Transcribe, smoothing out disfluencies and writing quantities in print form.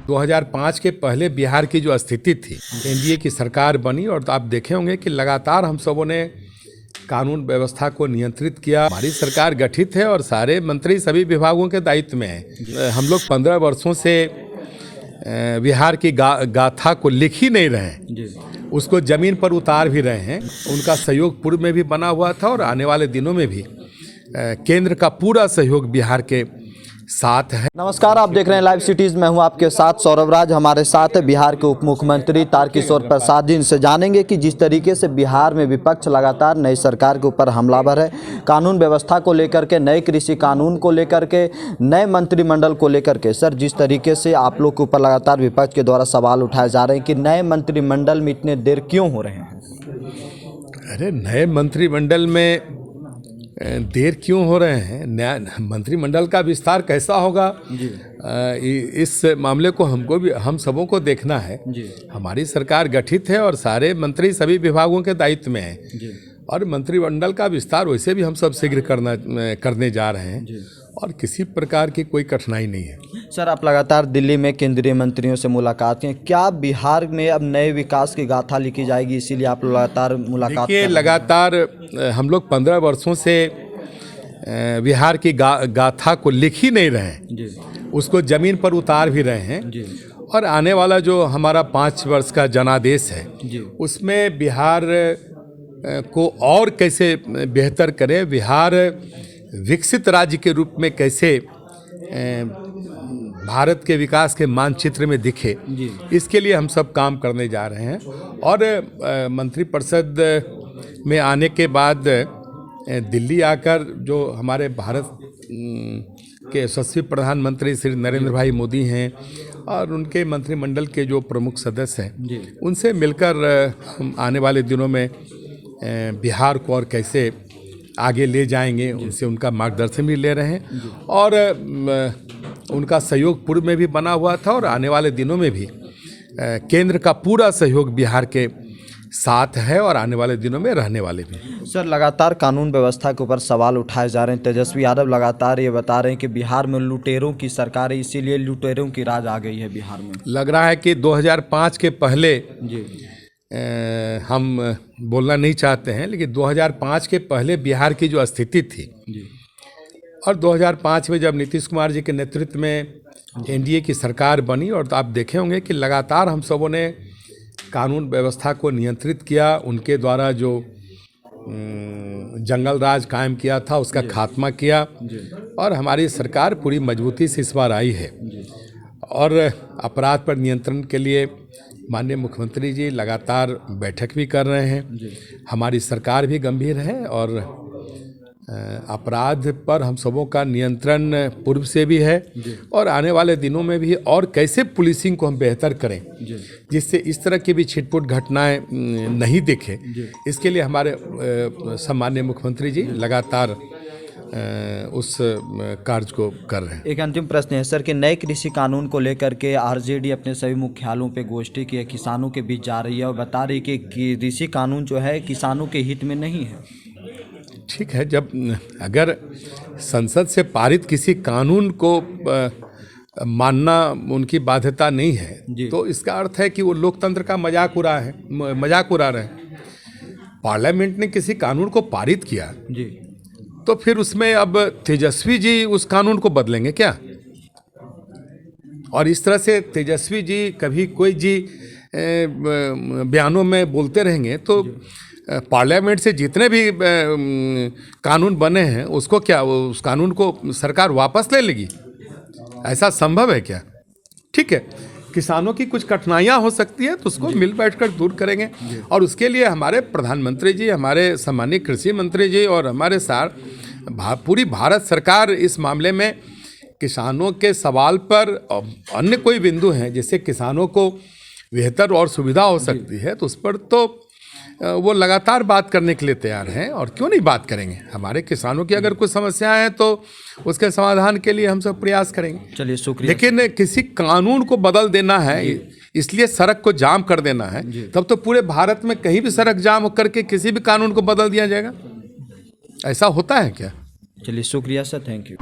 2005 के पहले बिहार की जो स्थिति थी, एनडीए की सरकार बनी और आप देखे होंगे कि लगातार हम सबों ने कानून व्यवस्था को नियंत्रित किया। हमारी सरकार गठित है और सारे मंत्री सभी विभागों के दायित्व में हैं। हम लोग 15 वर्षों से बिहार की गाथा को लिख ही नहीं रहे हैं, उसको जमीन पर उतार भी रहे हैं। उनका सहयोग पूर्व में भी बना हुआ था और आने वाले दिनों में भी केंद्र का पूरा सहयोग बिहार के साथ है। नमस्कार, आप देख रहे हैं लाइव सिटीज। मैं हूं आपके साथ सौरभ राज। हमारे साथ बिहार के उप मुख्यमंत्री तारकिशोर प्रसाद जी। इनसे जानेंगे कि जिस तरीके से बिहार में विपक्ष लगातार नई सरकार के ऊपर हमलावर है, कानून व्यवस्था को लेकर के, नए कृषि कानून को लेकर के, नए मंत्रिमंडल को लेकर के, सर जिस तरीके से आप लोग के ऊपर लगातार विपक्ष के द्वारा सवाल उठाए जा रहे हैं कि नए मंत्रिमंडल में इतने देर क्यों हो रहे हैं? अरे नए मंत्रिमंडल में देर क्यों हो रहे हैं? नया मंत्रिमंडल का विस्तार कैसा होगा इस मामले को हम सबों को देखना है। हमारी सरकार गठित है और सारे मंत्री सभी विभागों के दायित्व में हैं और मंत्रिमंडल का विस्तार वैसे भी हम सब शीघ्र करने जा रहे हैं और किसी प्रकार की कोई कठिनाई नहीं है। सर, आप लगातार दिल्ली में केंद्रीय मंत्रियों से मुलाकात की, क्या बिहार में अब नए विकास की गाथा लिखी जाएगी, इसीलिए आप लगातार मुलाकात? देखिए, लगातार हम लोग 15 वर्षों से बिहार की गाथा को लिख ही नहीं रहे हैं, उसको जमीन पर उतार भी रहे हैं और आने वाला जो हमारा 5 वर्ष का जनादेश है उसमें बिहार को और कैसे बेहतर करें, बिहार विकसित राज्य के रूप में कैसे भारत के विकास के मानचित्र में दिखे, इसके लिए हम सब काम करने जा रहे हैं। और मंत्रिपरिषद में आने के बाद दिल्ली आकर जो हमारे भारत के यशस्वी प्रधानमंत्री श्री नरेंद्र भाई मोदी हैं और उनके मंत्रिमंडल के जो प्रमुख सदस्य हैं, उनसे मिलकर हम आने वाले दिनों में बिहार को और कैसे आगे ले जाएंगे, उनसे उनका मार्गदर्शन भी ले रहे हैं और उनका सहयोग पूर्व में भी बना हुआ था और आने वाले दिनों में भी केंद्र का पूरा सहयोग बिहार के साथ है और आने वाले दिनों में रहने वाले भी। सर, लगातार कानून व्यवस्था के ऊपर सवाल उठाए जा रहे हैं। तेजस्वी यादव लगातार ये बता रहे हैं कि बिहार में लुटेरों की सरकार है, इसीलिए लुटेरों की राज आ गई है बिहार में। लग रहा है कि 2005 के पहले हम बोलना नहीं चाहते हैं, लेकिन 2005 के पहले बिहार की जो स्थिति थी और 2005 में जब नीतीश कुमार जी के नेतृत्व में एनडीए की सरकार बनी और आप देखे होंगे कि लगातार हम सबों ने कानून व्यवस्था को नियंत्रित किया। उनके द्वारा जो जंगल राज कायम किया था उसका खात्मा किया और हमारी सरकार पूरी मजबूती से इस बार आई है और अपराध पर नियंत्रण के लिए माननीय मुख्यमंत्री जी लगातार बैठक भी कर रहे हैं। हमारी सरकार भी गंभीर है और अपराध पर हम सबों का नियंत्रण पूर्व से भी है और आने वाले दिनों में भी। और कैसे पुलिसिंग को हम बेहतर करें जिससे इस तरह की भी छिटपुट घटनाएं नहीं दिखे, इसके लिए हमारे सम्माननीय मुख्यमंत्री जी लगातार उस कार्य को कर रहे हैं। एक अंतिम प्रश्न है सर कि नए कृषि कानून को लेकर के आरजेडी अपने सभी मुख्यालयों पे गोष्ठी की है, किसानों के बीच जा रही है और बता रही है कि कृषि कानून जो है किसानों के हित में नहीं है। ठीक है, जब अगर संसद से पारित किसी कानून को मानना उनकी बाध्यता नहीं है तो इसका अर्थ है कि वो लोकतंत्र का मजाक उड़ा रहे हैं। पार्लियामेंट ने किसी कानून को पारित किया तो फिर उसमें अब तेजस्वी जी उस कानून को बदलेंगे क्या? और इस तरह से तेजस्वी जी कभी कोई जी बयानों में बोलते रहेंगे तो पार्लियामेंट से जितने भी कानून बने हैं उसको क्या उस कानून को सरकार वापस ले लेगी? ऐसा संभव है क्या? ठीक है, किसानों की कुछ कठिनाइयाँ हो सकती है तो उसको मिल बैठकर दूर करेंगे और उसके लिए हमारे प्रधानमंत्री जी, हमारे सम्मानीय कृषि मंत्री जी और हमारे पूरी भारत सरकार इस मामले में किसानों के सवाल पर अन्य कोई बिंदु हैं जिससे किसानों को बेहतर और सुविधा हो सकती है तो उस पर तो वो लगातार बात करने के लिए तैयार हैं और क्यों नहीं बात करेंगे। हमारे किसानों की अगर कुछ समस्याएं हैं तो उसके समाधान के लिए हम सब प्रयास करेंगे। चलिए, शुक्रिया। लेकिन किसी कानून को बदल देना है इसलिए सड़क को जाम कर देना है, तब तो पूरे भारत में कहीं भी सड़क जाम करके किसी भी कानून को बदल दिया जाएगा? ऐसा होता है क्या? चलिए, शुक्रिया सर, थैंक यू।